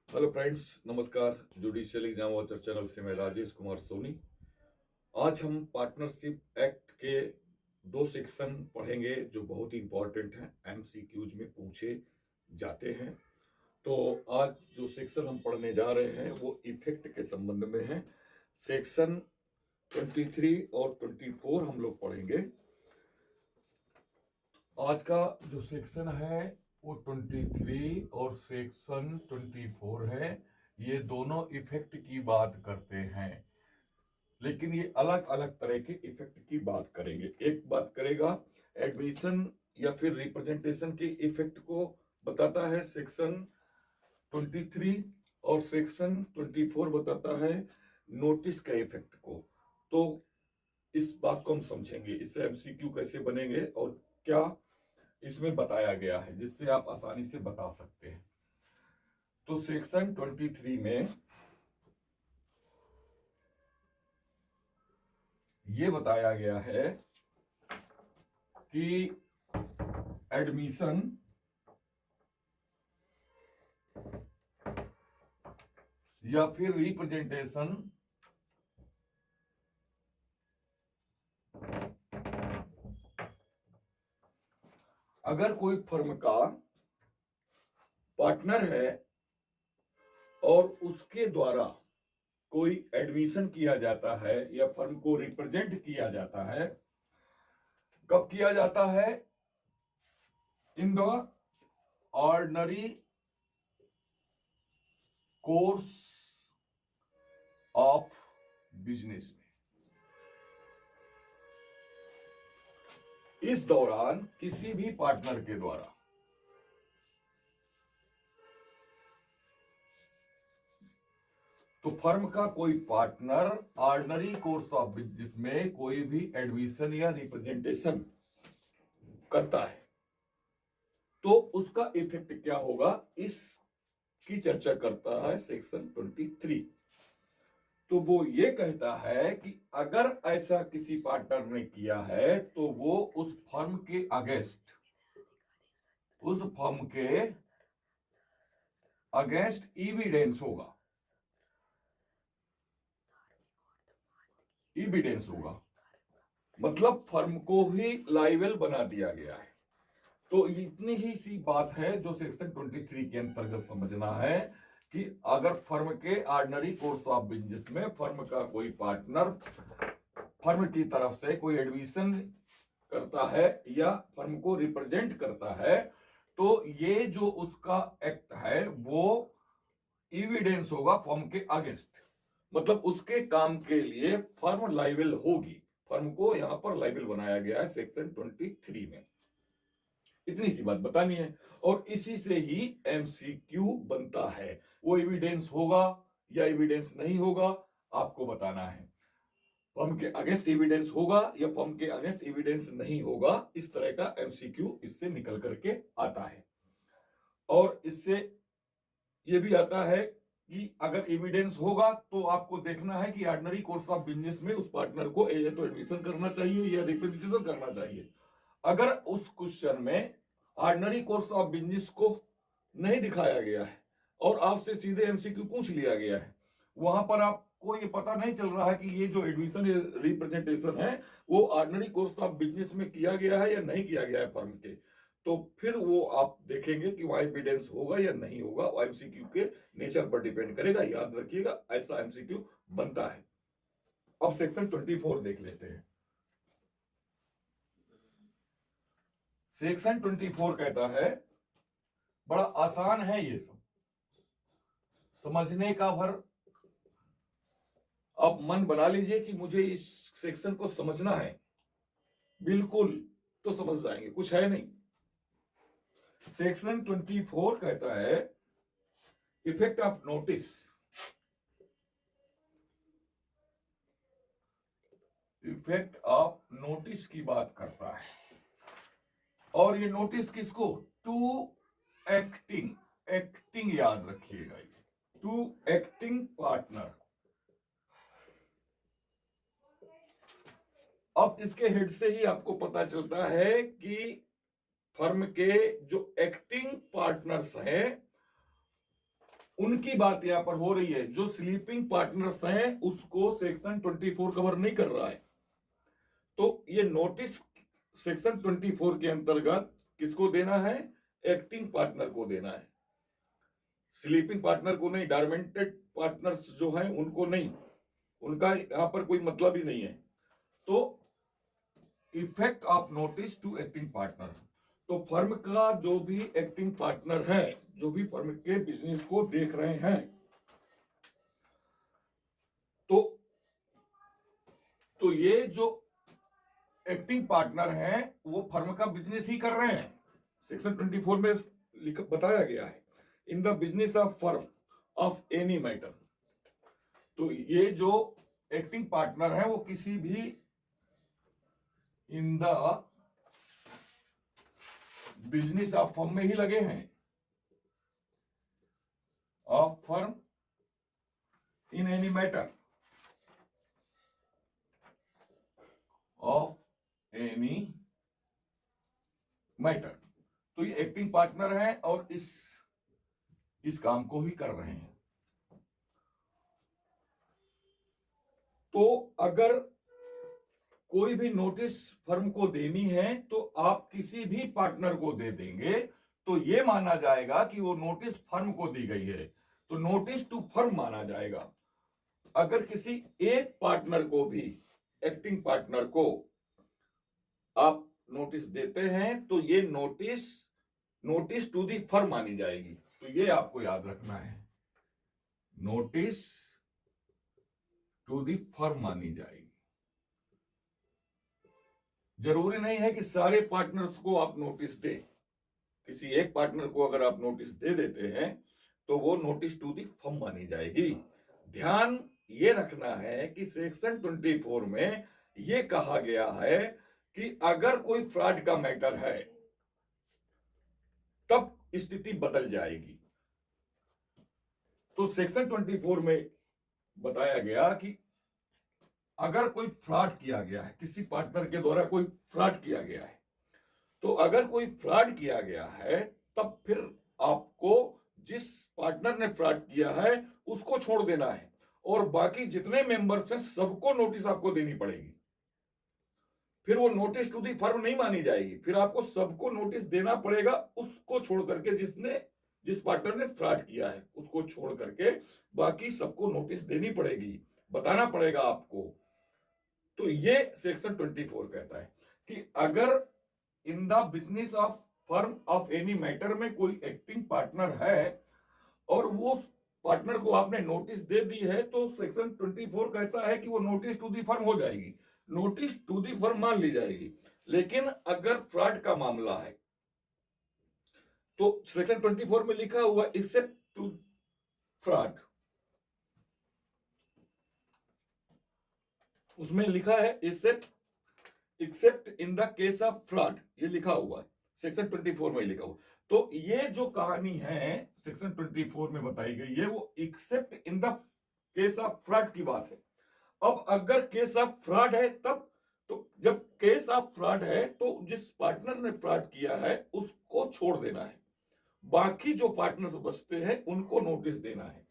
Hello friends, नमस्कार। Judicial exam watcher channel से मैं राजेश कुमार सोनी। आज हम पार्टनरशिप एक्ट के दो सेक्शन पढ़ेंगे जो बहुत ही इंपॉर्टेंट हैं, एमसीक्यूज में पूछे जाते हैं। तो आज जो सेक्शन हम पढ़ने जा रहे हैं वो इफेक्ट के संबंध में है। सेक्शन 23 और 24 हम लोग पढ़ेंगे। आज का जो सेक्शन है वो 23 और सेक्शन 24 है। ये दोनों इफेक्ट की बात करते हैं, लेकिन ये अलग अलग तरह के इफेक्ट की बात करेंगे। एक बात करेगा एडमिशन या फिर रिप्रेजेंटेशन के इफेक्ट को बताता है सेक्शन 23, और सेक्शन 24 बताता है नोटिस का इफेक्ट को। तो इस बात को हम समझेंगे, इससे एमसीक्यू कैसे बनेंगे और क्या इसमें बताया गया है जिससे आप आसानी से बता सकते हैं। तो सेक्शन 23 में यह बताया गया है कि एडमिशन या फिर रिप्रेजेंटेशन अगर कोई फर्म का पार्टनर है और उसके द्वारा कोई एडमिशन किया जाता है या फर्म को रिप्रेजेंट किया जाता है, कब किया जाता है? In the ordinary course of business में। इस दौरान किसी भी पार्टनर के द्वारा तो फर्म का कोई partner ordinary course of business में कोई भी एडमिशन या रिप्रेजेंटेशन करता है तो उसका इफेक्ट क्या होगा, इसकी चर्चा करता है सेक्शन 23। तो वो ये कहता है कि अगर ऐसा किसी पार्टनर ने किया है तो वो उस फर्म के अगेंस्ट एविडेंस होगा। मतलब फर्म को ही लाइबल बना दिया गया है। तो इतनी ही सी बात है जो सेक्शन 23 के अंतर्गत समझना है कि अगर फर्म के ऑर्डिनरी कोर्स ऑफ बिजनेस में फर्म का कोई पार्टनर फर्म की तरफ से कोई एडमिशन करता है या फर्म को रिप्रेजेंट करता है तो ये जो उसका एक्ट है वो एविडेंस होगा फर्म के अगेंस्ट। मतलब उसके काम के लिए फर्म लाइबल होगी। फर्म को यहां पर लाइबल बनाया गया है सेक्शन 23 में। इतनी सी बात बतानी है और इसी से ही एमसीक्यू बनता है। वो एविडेंस होगा या एविडेंस नहीं होगा आपको बताना है। फर्म के अगेंस्ट एविडेंस होगा या फर्म के अगेंस्ट एविडेंस नहीं होगा, इस तरह का एमसीक्यू इससे निकल करके आता है। और इससे यह भी आता है कि अगर एविडेंस होगा तो आपको देखना है कि ऑर्डिनरी कोर्स ऑफ बिजनेस में उस पार्टनर को या तो एडमिशन करना चाहिए या रिप्रेजेंटेशन करना चाहिए। अगर उस क्वेश्चन में ऑर्डिनरी कोर्स ऑफ बिजनेस को नहीं दिखाया गया है और आपसे सीधे एमसीक्यू पूछ लिया गया है, वहां पर आपको ये पता नहीं चल रहा है कि ये जो एडमिशन रिप्रेजेंटेशन है वो ऑर्डिनरी कोर्स ऑफ बिजनेस में किया गया है या नहीं किया गया है फर्म के, तो फिर वो आप देखेंगे कि वहां एविडेंस होगा या नहीं होगा। वो एमसीक्यू के नेचर पर डिपेंड करेगा, याद रखिएगा, ऐसा एमसीक्यू बनता है। अब सेक्शन 24 देख लेते हैं। सेक्शन 24 कहता है, बड़ा आसान है ये सब समझने का, भर अब मन बना लीजिए कि मुझे इस सेक्शन को समझना है, बिल्कुल तो समझ जाएंगे, कुछ है नहीं। सेक्शन 24 कहता है effect of notice. Effect of notice की बात करता है और ये नोटिस किसको? टू एक्टिंग याद रखिएगा, ये टू एक्टिंग पार्टनर। अब इसके हेड से ही आपको पता चलता है कि फर्म के जो एक्टिंग पार्टनर्स हैं उनकी बात यहां पर हो रही है। जो स्लीपिंग पार्टनर्स हैं उसको सेक्शन 24 कवर नहीं कर रहा है। तो ये नोटिस सेक्शन 24 के अंतर्गत किसको देना है? एक्टिंग पार्टनर को देना है, स्लीपिंग पार्टनर को नहीं। डॉर्मेंटेड पार्टनर्स जो हैं उनको नहीं, उनका यहां पर कोई मतलब ही नहीं है। तो effect of notice to acting partner, तो फर्म का जो भी एक्टिंग पार्टनर है, जो भी फर्म के बिजनेस को देख रहे हैं, तो ये जो एक्टिंग पार्टनर हैं वो फर्म का बिजनेस ही कर रहे हैं। सेक्शन 24 में बताया गया है, in the business of firm of any matter. तो ये जो एक्टिंग पार्टनर है वो किसी भी in the business of firm में ही लगे हैं, of firm in any matter, of any matter. तो ये एक्टिंग पार्टनर हैं और इस काम को ही कर रहे हैं। तो अगर कोई भी नोटिस फर्म को देनी है तो आप किसी भी पार्टनर को दे देंगे तो ये माना जाएगा कि वो नोटिस फर्म को दी गई है, तो नोटिस टू फर्म माना जाएगा। अगर किसी एक पार्टनर को भी, एक्टिंग पार्टनर को आप नोटिस देते हैं तो ये नोटिस टू दी फर्म मानी जाएगी। तो ये आपको याद रखना है, नोटिस टू दी फर्म मानी जाएगी। जरूरी नहीं है कि सारे पार्टनर्स को आप नोटिस दें, किसी एक पार्टनर को अगर आप नोटिस दे देते हैं तो वो नोटिस टू दी फर्म मानी जाएगी। ध्यान ये रखना है कि सेक्शन 24 में ये कहा गया है कि अगर कोई फ्रॉड का मैटर है तब स्थिति बदल जाएगी। तो सेक्शन 24 में बताया गया कि अगर कोई फ्रॉड किया गया है, किसी पार्टनर के द्वारा कोई फ्रॉड किया गया है, तो अगर कोई फ्रॉड किया गया है तब फिर आपको जिस पार्टनर ने फ्रॉड किया है उसको छोड़ देना है और बाकी जितने मेंबर्स हैं सबको नोटिस आपको देनी पड़ेगी। फिर वो नोटिस टू दी फर्म नहीं मानी जाएगी, फिर आपको सबको नोटिस देना पड़ेगा, उसको छोड़ करके जिस पार्टनर ने फ्रॉड किया है उसको छोड़ करके बाकी सबको नोटिस देनी पड़ेगी, बताना पड़ेगा आपको। तो ये सेक्शन 24 कहता है कि अगर in the business of firm of any matter में कोई एक्टिंग पार्टनर है और वो पार्टनर को आपने नोटिस दे दी है तो सेक्शन 24 कहता है कि वो नोटिस टू दी फर्म हो जाएगी, नोटिस टू दी फर्म मान ली जाएगी। लेकिन अगर फ्रॉड का मामला है तो सेक्शन 24 में लिखा हुआ एक्सेप्ट टू फ्रॉड, उसमें लिखा है accept in the case of fraud, ये लिखा हुआ है सेक्शन 24 में लिखा हुआ। तो ये जो कहानी है सेक्शन 24 में बताई गई है वो accept in the case of fraud की बात है। अब अगर केस ऑफ फ्रॉड है तब, तो जब केस ऑफ फ्रॉड है तो जिस पार्टनर ने फ्रॉड किया है उसको छोड़ देना है, बाकी जो पार्टनर्स बचते हैं उनको नोटिस देना है।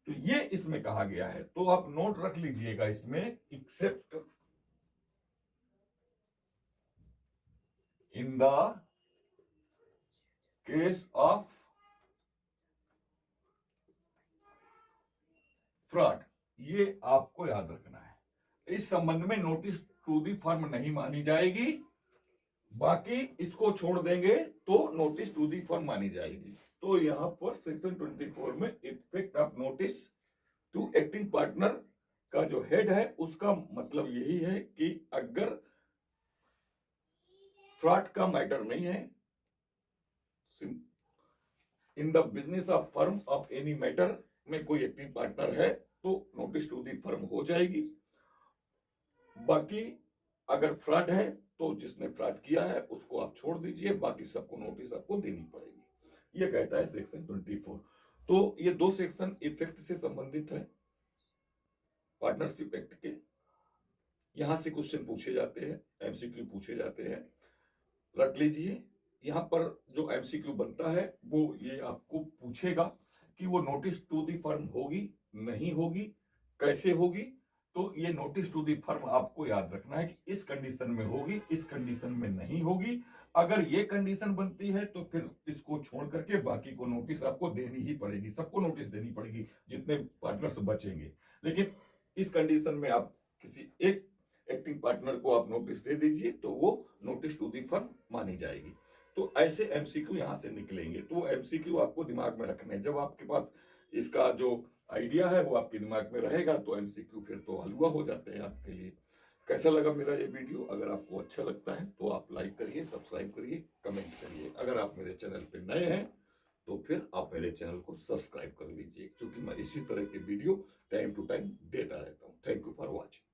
तो ये इसमें कहा गया है, तो आप नोट रख लीजिएगा इसमें, accept in the case of fraud, ये आपको याद रखना है। इस संबंध में नोटिस टू दी फर्म नहीं मानी जाएगी, बाकी इसको छोड़ देंगे तो नोटिस टू दी फर्म मानी जाएगी। तो यहां पर सेक्शन 24 में effect of notice to acting partner का जो हेड है उसका मतलब यही है कि अगर फ्रॉड का मैटर नहीं है, in the business of firm of any matter में कोई एक्टिंग पार्टनर है तो नोटिस टू दी फर्म हो जाएगी। बाकी अगर फ्रॉड है तो जिसने फ्रॉड किया है उसको आप छोड़ दीजिए, बाकी सबको नोटिस आपको देनी पड़ेगी, ये कहता है सेक्शन 24। तो ये दो सेक्शन इफेक्ट से संबंधित है, पार्टनरशिप एक्ट के। यहां से क्वेश्चन पूछे जाते हैं, एमसीक्यू पूछे जाते हैं, रख लीजिए। यहां पर जो एमसीक्यू बनता है वो ये आपको पूछेगा कि वो नोटिस टू दी फर्म होगी नहीं होगी, कैसे होगी। तो ये नोटिस टू दी फर्म आपको याद रखना है कि इस कंडीशन में होगी, इस कंडीशन में नहीं होगी। अगर ये कंडीशन बनती है तो फिर इसको छोड़ करके बाकी को नोटिस आपको देनी ही पड़ेगी, सबको नोटिस देनी पड़ेगी जितने पार्टनर्स बचेंगे। लेकिन इस कंडीशन में आप किसी एक एक्टिंग पार्टनर को आप नोटिस दे दीजिए तो वो नोटिस टू दी फर्म मानी जाएगी। तो ऐसे एमसीक्यू यहां से निकलेंगे। तो एमसीक्यू आपको दिमाग में रखने हैं। जब आपके पास इसका जो आइडिया है वो आपके दिमाग में रहेगा तो एमसीक्यू फिर तो हलवा हो जाते हैं आपके लिए। कैसा लगा मेरा ये वीडियो? अगर आपको अच्छा लगता है तो आप लाइक करिए, सब्सक्राइब करिए, कमेंट करिए। अगर आप मेरे चैनल पे नए हैं तो फिर आप मेरे चैनल को सब्सक्राइब कर लीजिए, क्योंकि मैं इसी तरह के वीडियो टाइम टू टाइम देता रहता हूँ। Thank you for watching.